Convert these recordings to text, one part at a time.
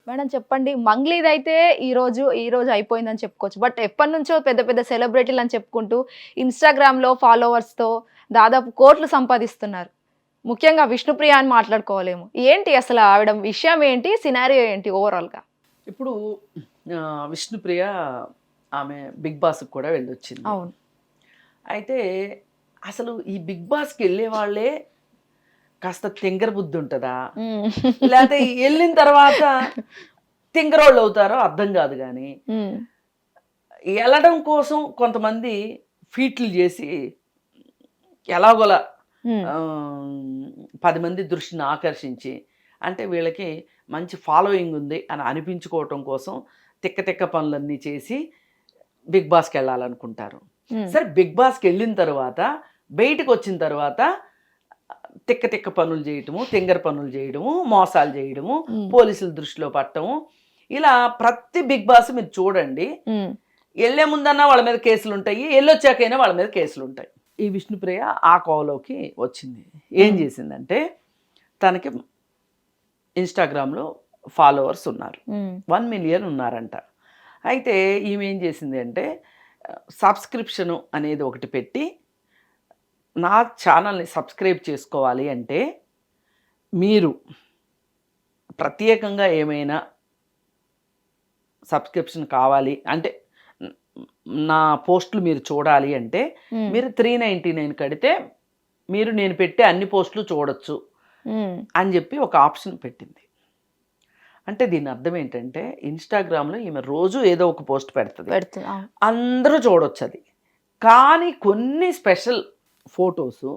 Madam చెప్పండి, మంగ్లీది అయితే ఈ రోజు అయిపోయిందని చెప్పుకోవచ్చు. బట్ ఎప్పటి నుంచో పెద్ద పెద్ద సెలబ్రిటీలు అని చెప్పుకుంటూ ఇన్స్టాగ్రామ్లో ఫాలోవర్స్తో దాదాపు కోట్లు సంపాదిస్తున్నారు. ముఖ్యంగా విష్ణుప్రియ అని మాట్లాడుకోలేము. ఏంటి అసలు ఆవిడ విషయం ఏంటి, సినారియో ఏంటి ఓవరాల్గా? ఇప్పుడు విష్ణుప్రియ ఆమె బిగ్ బాస్కి కూడా వెళ్ళొచ్చింది. అవును. అయితే అసలు ఈ బిగ్ బాస్కి వెళ్ళే వాళ్ళే కాస్త తింగర బుద్ధి ఉంటుందా, లేకపోతే వెళ్ళిన తర్వాత తింగరోళ్ళు అవుతారో అర్థం కాదు. కానీ వెళ్ళడం కోసం కొంతమంది ఫీట్లు చేసి ఎలాగోలా 10 మంది దృష్టిని ఆకర్షించి, అంటే వీళ్ళకి మంచి ఫాలోయింగ్ ఉంది అని అనిపించుకోవటం కోసం తిక్క తిక్క పనులన్నీ చేసి బిగ్ బాస్కి వెళ్ళాలనుకుంటారు. సరే, బిగ్ బాస్కి వెళ్ళిన తర్వాత బయటకు వచ్చిన తర్వాత తిక్క తిక్క పనులు చేయటము, తింగర పనులు చేయడము, మోసాలు చేయడము, పోలీసుల దృష్టిలో పట్టడము, ఇలా ప్రతి బిగ్ బాస్ మీరు చూడండి. వెళ్ళే ముందన్నా వాళ్ళ మీద కేసులు ఉంటాయి, వెళ్ళొచ్చాకైనా వాళ్ళ మీద కేసులు ఉంటాయి. ఈ విష్ణుప్రియ ఆ కోవలోకి వచ్చింది. ఏం చేసిందంటే, తనకి ఇన్స్టాగ్రామ్లో ఫాలోవర్స్ ఉన్నారు, 1 మిలియన్ ఉన్నారంట. అయితే ఈమె ఏం చేసింది అంటే, సబ్స్క్రిప్షను అనేది ఒకటి పెట్టి, నా ఛానల్ని సబ్స్క్రైబ్ చేసుకోవాలి అంటే మీరు ప్రత్యేకంగా ఏమైనా సబ్స్క్రిప్షన్ కావాలి అంటే, నా పోస్టులు మీరు చూడాలి అంటే మీరు 399 కడితే మీరు నేను పెట్టే అన్ని పోస్టులు చూడొచ్చు అని చెప్పి ఒక ఆప్షన్ పెట్టింది. అంటే దీని అర్థం ఏంటంటే, ఇన్స్టాగ్రామ్లో ఈమె రోజు ఏదో ఒక పోస్ట్ పెడుతుంది, అందరూ చూడొచ్చు అది. కానీ కొన్ని స్పెషల్ ఫొటోసు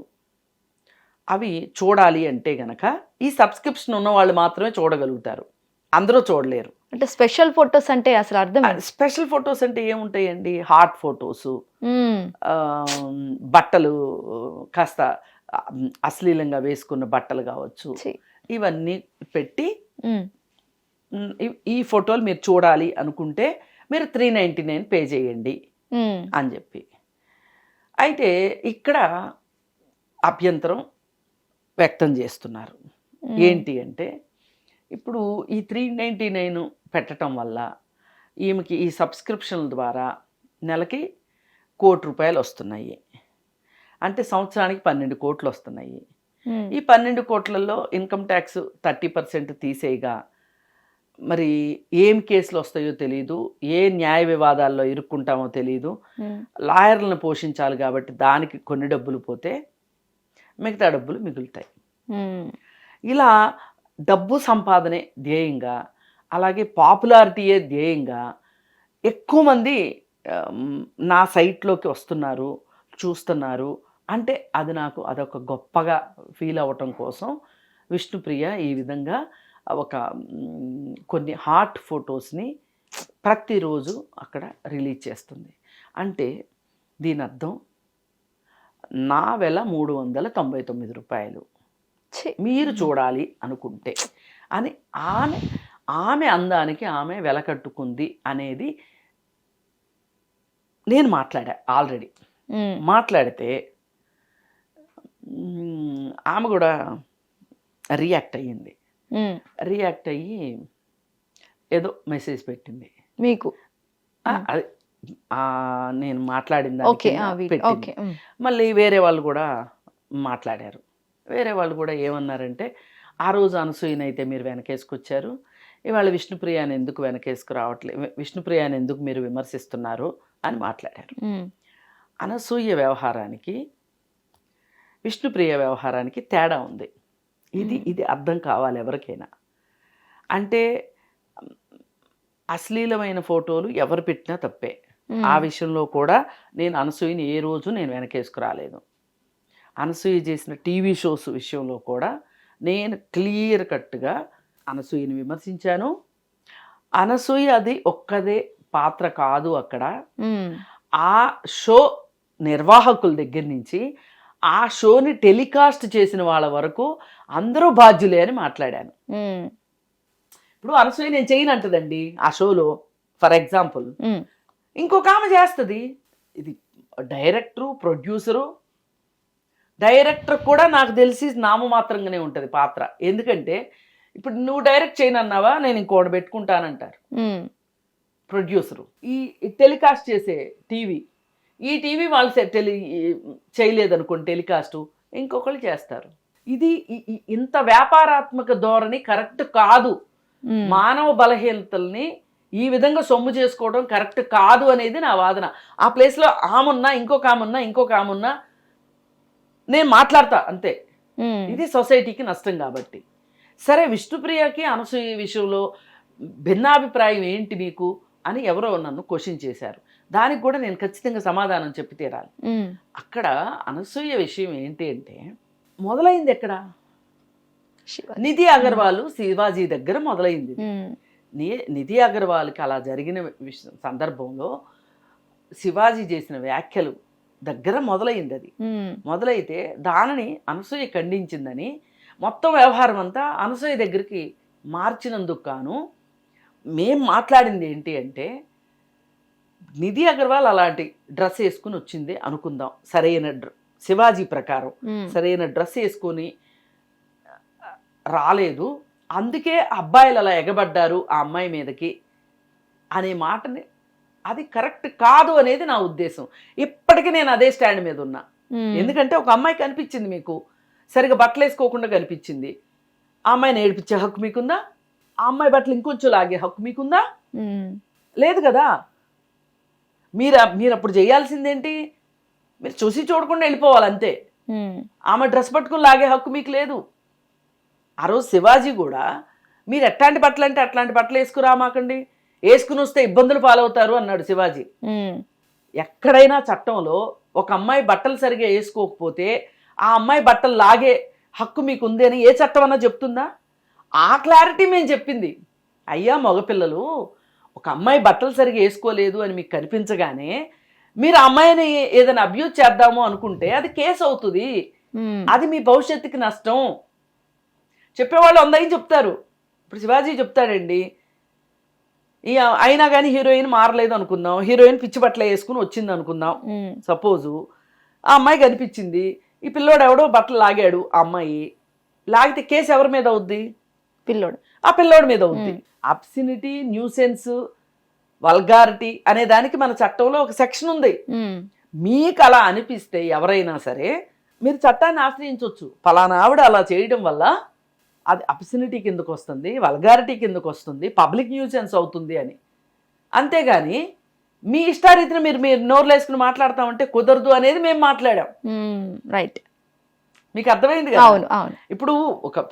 అవి చూడాలి అంటే గనక ఈ సబ్స్క్రిప్షన్ ఉన్న వాళ్ళు మాత్రమే చూడగలుగుతారు, అందరూ చూడలేరు. అంటే స్పెషల్ ఫొటోస్ అంటే అసలు అర్థం? స్పెషల్ ఫొటోస్ అంటే ఏముంటాయండి, హాట్ ఫొటోసు, బట్టలు కాస్త అశ్లీలంగా వేసుకున్న బట్టలు కావచ్చు, ఇవన్నీ పెట్టి ఈ ఫోటోలు మీరు చూడాలి అనుకుంటే మీరు 399 పే చేయండి అని చెప్పి. అయితే ఇక్కడ అభ్యంతరం వ్యక్తం చేస్తున్నారు. ఏంటి అంటే, ఇప్పుడు ఈ 399 పెట్టడం వల్ల ఈమెకి ఈ సబ్స్క్రిప్షన్ల ద్వారా నెలకి ₹1,00,00,000 వస్తున్నాయి. అంటే సంవత్సరానికి 12 కోట్లు వస్తున్నాయి. ఈ 12 కోట్లలో ఇన్కమ్ ట్యాక్స్ 30% తీసేయగా మరి ఏం కేసులు వస్తాయో తెలియదు, ఏ న్యాయ వివాదాల్లో ఇరుక్కుంటామో తెలియదు, లాయర్లను పోషించాలి కాబట్టి దానికి కొన్ని డబ్బులు పోతే మిగతా డబ్బులు మిగులుతాయి. ఇలా డబ్బు సంపాదనే ధ్యేయంగా, అలాగే పాపులారిటీయే ధ్యేయంగా ఎక్కువ మంది నా సైట్లోకి వస్తున్నారు, చూస్తున్నారు. అంటే అది నాకు అదొక గొప్పగా ఫీల్ అవ్వటం కోసం విష్ణుప్రియ ఈ విధంగా ఒక కొన్ని హాట్ ఫొటోస్ని ప్రతిరోజు అక్కడ రిలీజ్ చేస్తుంది. అంటే దీని అర్థం నా వెల ₹399 మీరు చూడాలి అనుకుంటే అని ఆమె అందానికి ఆమె వెల కట్టుకుంది అనేది నేను మాట్లాడా ఆల్రెడీ. మాట్లాడితే ఆమె కూడా రియాక్ట్ అయ్యింది. రియాక్ట్ అయ్యి ఏదో మెసేజ్ పెట్టింది మీకు. అది నేను మాట్లాడిన పెట్టింది. మళ్ళీ వేరే వాళ్ళు కూడా మాట్లాడారు. వేరే వాళ్ళు కూడా ఏమన్నారంటే, ఆ రోజు అనసూయనైతే మీరు వెనకేసుకొచ్చారు, ఇవాళ విష్ణుప్రియాని ఎందుకు వెనకేసుకు రావట్లేదు, విష్ణుప్రియాని ఎందుకు మీరు విమర్శిస్తున్నారు అని మాట్లాడారు. అనసూయ వ్యవహారానికి విష్ణుప్రియ వ్యవహారానికి తేడా ఉంది. ఇది అర్థం కావాలి ఎవరికైనా. అంటే అశ్లీలమైన ఫోటోలు ఎవరు పెట్టినా తప్పే. ఆ విషయంలో కూడా నేను అనసూయని ఏ రోజు నేను వెనకేసుకురాలేదు. అనసూయ చేసిన టీవీ షోస్ విషయంలో కూడా నేను క్లియర్ కట్గా అనసూయని విమర్శించాను. అనసూయ అది ఒక్కదే పాత్ర కాదు అక్కడ. ఆ షో నిర్వాహకుల దగ్గర నుంచి ఆ షోని టెలికాస్ట్ చేసిన వాళ్ళ వరకు అందరూ బాధ్యులే అని మాట్లాడాను. ఇప్పుడు అనసూయ నేను చేయను అంటదండి ఆ షోలో, ఫర్ ఎగ్జాంపుల్. ఇంకొక ఆమె చేస్తుంది. ఇది డైరెక్టరు, ప్రొడ్యూసరు. డైరెక్టర్ కూడా నాకు తెలిసి నామమాత్రంగానే ఉంటుంది పాత్ర. ఎందుకంటే ఇప్పుడు నువ్వు డైరెక్ట్ చేయను అన్నావా, నేను ఇంకోటి పెట్టుకుంటానంటారు ఉమ్, ప్రొడ్యూసరు. ఈ టెలికాస్ట్ చేసే టీవీ, ఈ టీవీ వాళ్ళు చేయలేదనుకోండి టెలికాస్ట్, ఇంకొకళ్ళు చేస్తారు. ఇది ఇంత వ్యాపారాత్మక ధోరణి కరెక్ట్ కాదు. ఉమ్, మానవ బలహీనతల్ని ఈ విధంగా సొమ్ము చేసుకోవడం కరెక్ట్ కాదు అనేది నా వాదన. ఆ ప్లేస్లో ఆమున్నా, ఇంకొక ఆమున్నా నేను మాట్లాడతా అంతే. ఉమ్, ఇది సొసైటీకి నష్టం కాబట్టి. సరే, విష్ణుప్రియకి అనసూయ విషయంలో భిన్నాభిప్రాయం ఏంటి నీకు అని ఎవరో నన్ను క్వశ్చన్ చేశారు. దానికి కూడా నేను ఖచ్చితంగా సమాధానం చెప్పి తీరాలి. ఉమ్, అక్కడ అనసూయ విషయం ఏంటి అంటే, మొదలైంది ఎక్కడ? నిధి అగర్వాల్ శివాజీ దగ్గర మొదలైంది. ఉమ్, నిధి అగర్వాల్కి అలా జరిగిన సందర్భంలో శివాజీ చేసిన వ్యాఖ్యలు దగ్గర మొదలైంది. అది ఉమ్, మొదలైతే దానిని అనసూయ ఖండించిందని మొత్తం వ్యవహారం అంతా అనసూయ దగ్గరికి మార్చినందుకు గాను మేం మాట్లాడింది ఏంటి అంటే, నిధి అగర్వాల్ అలాంటి డ్రెస్ వేసుకుని వచ్చింది అనుకుందాం, సరైన శివాజీ ప్రకారం ఉమ్, సరైన డ్రెస్ వేసుకొని రాలేదు, అందుకే అబ్బాయిలు అలా ఎగబడ్డారు ఆ అమ్మాయి మీదకి అనే మాటని, అది కరెక్ట్ కాదు అనేది నా ఉద్దేశం. ఇప్పటికీ నేను అదే స్టాండ్ మీద ఉన్నా. ఉమ్, ఎందుకంటే ఒక అమ్మాయి కనిపించింది, మీకు సరిగా బట్టలు వేసుకోకుండా కనిపించింది, ఆ అమ్మాయిని ఏడిపించే హక్కు మీకుందా? ఆ అమ్మాయి బట్టలు ఇంకొంచెం లాగే హక్కు మీకుందా? ఉమ్, లేదు కదా. మీరు అప్పుడు చేయాల్సిందేంటి? మీరు చూసి చూడకుండా వెళ్ళిపోవాలి అంతే. ఉమ్, ఆమె డ్రెస్ పట్టుకుని లాగే హక్కు మీకు లేదు. ఆ రోజు శివాజీ కూడా మీరు ఎట్లాంటి బట్టలు అంటే అట్లాంటి బట్టలు వేసుకురామాకండి, వేసుకుని వస్తే ఇబ్బందులు పాలవుతారు అన్నాడు శివాజీ. ఉమ్, ఎక్కడైనా చట్టంలో ఒక అమ్మాయి బట్టలు సరిగా వేసుకోకపోతే ఆ అమ్మాయి బట్టలు లాగే హక్కు మీకు ఉంది అని ఏ చట్టం అన్నా చెప్తుందా? ఆ క్లారిటీ మేము చెప్పింది. అయ్యా మగపిల్లలు, ఒక అమ్మాయి బట్టలు సరిగా వేసుకోలేదు అని మీకు కనిపించగానే మీరు ఆ అమ్మాయిని ఏదైనా అబ్యూజ్ చేద్దాము అనుకుంటే అది కేసు అవుతుంది. ఉమ్, అది మీ భవిష్యత్తుకి నష్టం. చెప్పేవాళ్ళు అందరూ చెప్తారు. ఇప్పుడు శివాజీ చెప్తాడండి, అయినా కానీ హీరోయిన్ మారలేదు అనుకుందాం, హీరోయిన్ పిచ్చి బట్టలు వేసుకుని వచ్చింది అనుకుందాం, ఉమ్, సపోజు ఆ అమ్మాయి కనిపించింది, ఈ పిల్లోడు ఎవడో బట్టలు లాగాడు, ఆ అమ్మాయి లాగితే కేసు ఎవరి మీద అవుద్ది? పిల్లోడు, ఆ పిల్లోడి మీద అవుద్ది. అబ్సినిటీ, న్యూసెన్స్, వల్గారిటీ అనే దానికి మన చట్టంలో ఒక సెక్షన్ ఉంది. ఉమ్, మీకు అలా అనిపిస్తే ఎవరైనా సరే మీరు చట్టాన్ని ఆశ్రయించవచ్చు. ఫలానా ఆవిడ అలా చేయడం వల్ల అది అబ్సినిటీ కిందకు వస్తుంది, వల్గారిటీ కిందకు వస్తుంది, పబ్లిక్ న్యూసెన్స్ అవుతుంది అని. అంతేగాని మీ ఇష్టారీతిని మీరు నోర్లు వేసుకుని మాట్లాడతామంటే కుదరదు అనేది మేము మాట్లాడాం. రైట్. మీకు అర్థమైంది కదా? అవును, అవును. ఇప్పుడు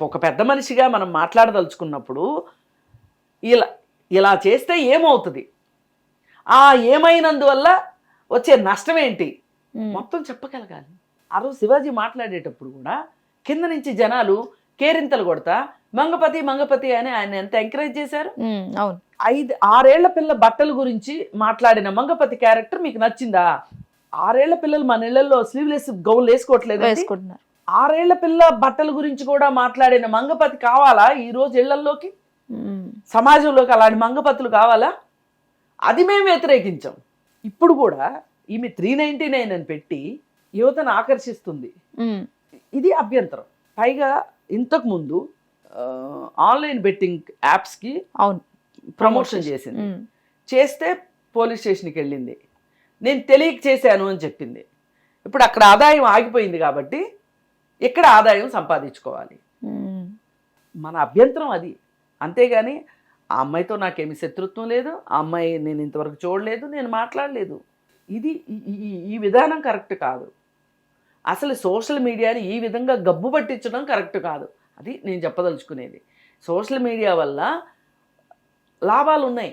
ఒక పెద్ద మనిషిగా మనం మాట్లాడదలుచుకున్నప్పుడు ఇలా చేస్తే ఏమవుతుంది, ఆ ఏమైనందువల్ల వచ్చే నష్టం ఏంటి మొత్తం చెప్పగలగాలి. ఆ రోజు శివాజీ మాట్లాడేటప్పుడు కూడా కింద నుంచి జనాలు కేరింతలు కొడతా మంగపతి అని ఆయన ఎంత ఎంకరేజ్ చేశారు. అవును. 6 ఏళ్ల పిల్ల బట్టల గురించి మాట్లాడిన మంగపతి క్యారెక్టర్ మీకు నచ్చిందా? 6 ఏళ్ల పిల్లలు మన ఇళ్లలో స్లీవ్లెస్ గౌన్లు వేసుకోవట్లేదు, 6 ఏళ్ల పిల్ల బట్టల గురించి కూడా మాట్లాడిన మంగపతి కావాలా ఈ రోజు ఇళ్లలోకి, సమాజంలోకి? అలాంటి మంగపతులు కావాలా? అది మేము వ్యతిరేకించాం. ఇప్పుడు కూడా ఈమె 399 అని పెట్టి యువతను ఆకర్షిస్తుంది, ఇది అభ్యంతరం. పైగా ఇంతకుముందు ఆన్లైన్ బెట్టింగ్ యాప్స్కి అవును ప్రమోషన్ చేసింది, చేస్తే పోలీస్ స్టేషన్కి వెళ్ళింది, నేను తెలియక చేశాను అని చెప్పింది. ఇప్పుడు అక్కడ ఆదాయం ఆగిపోయింది కాబట్టి ఇక్కడ ఆదాయం సంపాదించుకోవాలి. మన అభ్యంతరం అది. అంతేగాని ఆ అమ్మాయితో నాకేమి శత్రుత్వం లేదు, ఆ అమ్మాయి నేను ఇంతవరకు చూడలేదు, నేను మాట్లాడలేదు. ఇది ఈ విధానం కరెక్ట్ కాదు. అసలు సోషల్ మీడియాని ఈ విధంగా గబ్బు పట్టించడం కరెక్ట్ కాదు. అది నేను చెప్పదలుచుకునేది. సోషల్ మీడియా వల్ల లాభాలు ఉన్నాయి,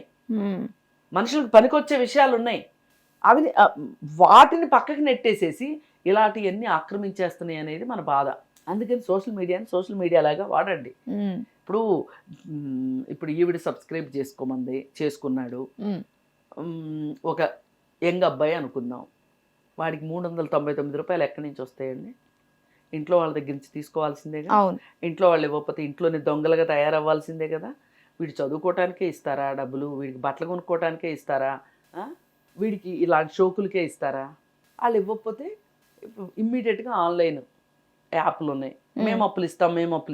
మనుషులకు పనికొచ్చే విషయాలు ఉన్నాయి, అవి వాటిని పక్కకి నెట్టేసేసి ఇలాంటివన్నీ ఆక్రమించేస్తున్నాయి అనేది మన బాధ. అందుకని సోషల్ మీడియాని సోషల్ మీడియా లాగా వాడండి. ఇప్పుడు ఈవిడ సబ్స్క్రైబ్ చేసుకున్నాడు ఒక యంగ్ అబ్బాయి అనుకుందాం, వాడికి 399 రూపాయలు ఎక్కడి నుంచి వస్తాయండి? ఇంట్లో వాళ్ళ దగ్గర నుంచి తీసుకోవాల్సిందేగా. ఇంట్లో వాళ్ళు ఇవ్వకపోతే ఇంట్లోనే దొంగలుగా తయారవ్వాల్సిందే కదా. వీడు చదువుకోవటానికే ఇస్తారా డబ్బులు? వీడికి బట్టలు కొనుక్కోవటానికే ఇస్తారా? వీడికి ఇలాంటి షోకులకే ఇస్తారా? వాళ్ళు ఇవ్వకపోతే ఇమ్మీడియట్గా ఆన్లైన్ యాప్లు ఉన్నాయి, మేము అప్పులు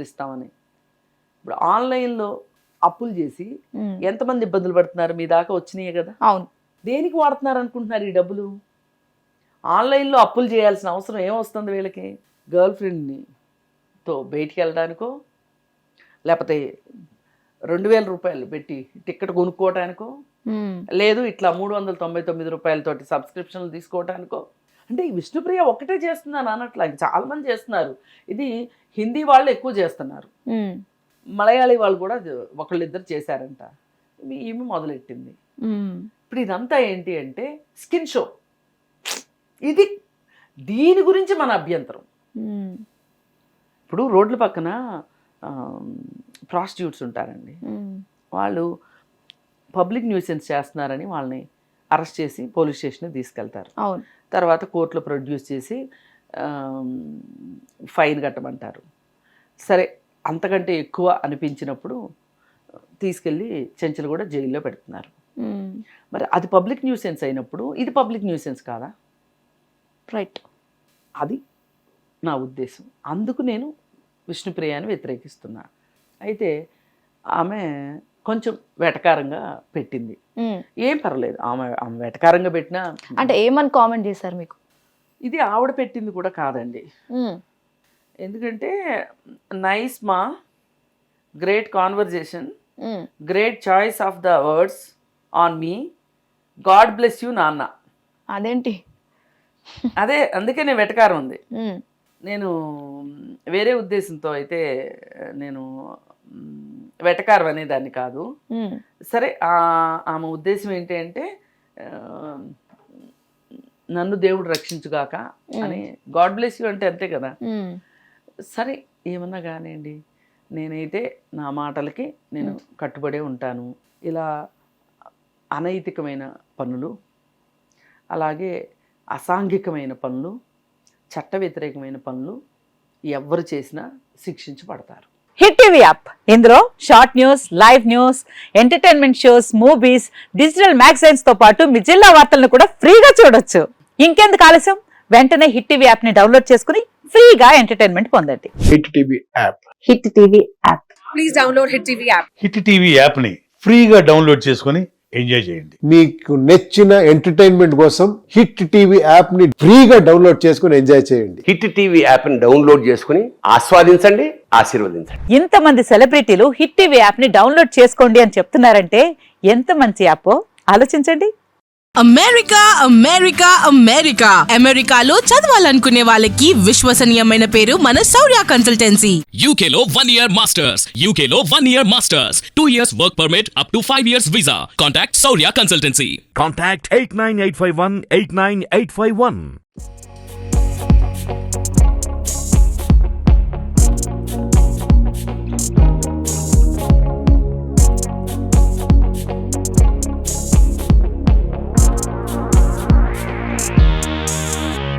ఇస్తామని. ఇప్పుడు ఆన్లైన్లో అప్పులు చేసి ఎంతమంది ఇబ్బందులు పడుతున్నారు? మీ దాకా వచ్చినాయే కదా. అవును. దేనికి వాడుతున్నారు అనుకుంటున్నారు ఈ డబ్బులు? ఆన్లైన్లో అప్పులు చేయాల్సిన అవసరం ఏమొస్తుంది వీళ్ళకి? గర్ల్ ఫ్రెండ్తో బయటికి వెళ్ళడానికో, లేకపోతే 2,000 రూపాయలు పెట్టి టికెట్ కొనుక్కోవటానికో, లేదు ఇట్లా 399 రూపాయలతోటి సబ్స్క్రిప్షన్లు తీసుకోవటానికో. అంటే ఈ విష్ణుప్రియ ఒక్కటే చేస్తున్నాను అనట్లా, చాలా మంది చేస్తున్నారు. ఇది హిందీ వాళ్ళు ఎక్కువ చేస్తున్నారు, మలయాళీ వాళ్ళు కూడా ఒకళ్ళిద్దరు చేశారంట. ఈమె మొదలెట్టింది. ఇప్పుడు ఇదంతా ఏంటి అంటే స్కిన్ షో. ఇది దీని గురించి మన అభ్యంతరం. ఇప్పుడు రోడ్ల పక్కన ప్రాస్టిట్యూట్స్ ఉంటారండి, వాళ్ళు పబ్లిక్ న్యూసెన్స్ చేస్తున్నారని వాళ్ళని అరెస్ట్ చేసి పోలీస్ స్టేషన్కి తీసుకెళ్తారు. తర్వాత కోర్టులో ప్రొడ్యూస్ చేసి ఫైన్ కట్టమంటారు. సరే, అంతకంటే ఎక్కువ అనిపించినప్పుడు తీసుకెళ్ళి చెంచులు కూడా జైల్లో పెడుతున్నారు. మరి అది పబ్లిక్ న్యూసెన్స్ అయినప్పుడు ఇది పబ్లిక్ న్యూసెన్స్ కాదా? రైట్. అది నా ఉద్దేశం. అందుకు నేను విష్ణుప్రియాని వ్యతిరేకిస్తున్నా. అయితే ఆమె కొంచెం వెటకారంగా పెట్టింది. ఏం పర్లేదు, ఆమె వెటకారంగా పెట్టినా. అంటే ఏమని కామెంట్ చేశారు మీకు? ఇది ఆవిడ పెట్టింది కూడా కాదండి. ఎందుకంటే నైస్ మా, great conversation, great choice of the words on me, God bless you నాన్న. అదేంటి? అదే, అందుకే నేను వెటకారం ఉంది. నేను వేరే ఉద్దేశంతో అయితే నేను వెటకారం అనేదాన్ని కాదు. సరే, ఆమె ఉద్దేశం ఏంటి అంటే నన్ను దేవుడు రక్షించుగాక అని, గాడ్ బ్లెస్ యూ అంటే అంతే కదా. సరే, ఏమన్నా కానివ్వండి, నేనైతే నా మాటలకి నేను కట్టుబడే ఉంటాను. ఇలా అనైతికమైన పనులు, అలాగే అసాంఘికమైన పనులు, చట్ట వ్యతిరేకమైన పనులు ఎవరు చేసినా శిక్షించబడతారు. హిట్ టీవీ యాప్, ఇందులో short news, live news, entertainment shows, movies, digital magazines తో పాటు మీ జిల్లా వార్తలను కూడా ఫ్రీగా చూడొచ్చు. ఇంకెందుకు ఆలస్యం, వెంటనే హిట్ టీవీ యాప్ ని డౌన్లోడ్ చేసుకుని ఫ్రీగా ఎంటర్టైన్మెంట్ పొందండి. Hit TV app. Hit TV app. Please download hit TV app. Hit TV app ని ఫ్రీగా డౌన్లోడ్ చేసుకుని ఎంజాయ్ చేయండి. మీకు నచ్చిన ఎంటర్టైన్మెంట్ కోసం హిట్ టీవీ యాప్ ని ఫ్రీగా డౌన్లోడ్ చేసుకుని ఎంజాయ్ చేయండి. హిట్ టీవీ యాప్ ని డౌన్లోడ్ చేసుకుని ఆస్వాదించండి, ఆశీర్వదించండి. ఇంతమంది సెలబ్రిటీలు హిట్ టీవీ యాప్ ని డౌన్లోడ్ చేసుకోండి అని చెప్తున్నారంటే ఎంత మంచి యాప్ ఆలోచించండి. అమెరికా అమెరికా అమెరికా అమెరికాలో చదవాలనుకునే వాళ్ళకి విశ్వసనీయమైన పేరు మన శౌర్య కన్సల్టెన్సీ. UK లో 1 year masters, UK లో 1 year masters, 2 years work permit up to 5 years visa. Contact Saurya Consultancy. Contact 89851 89851.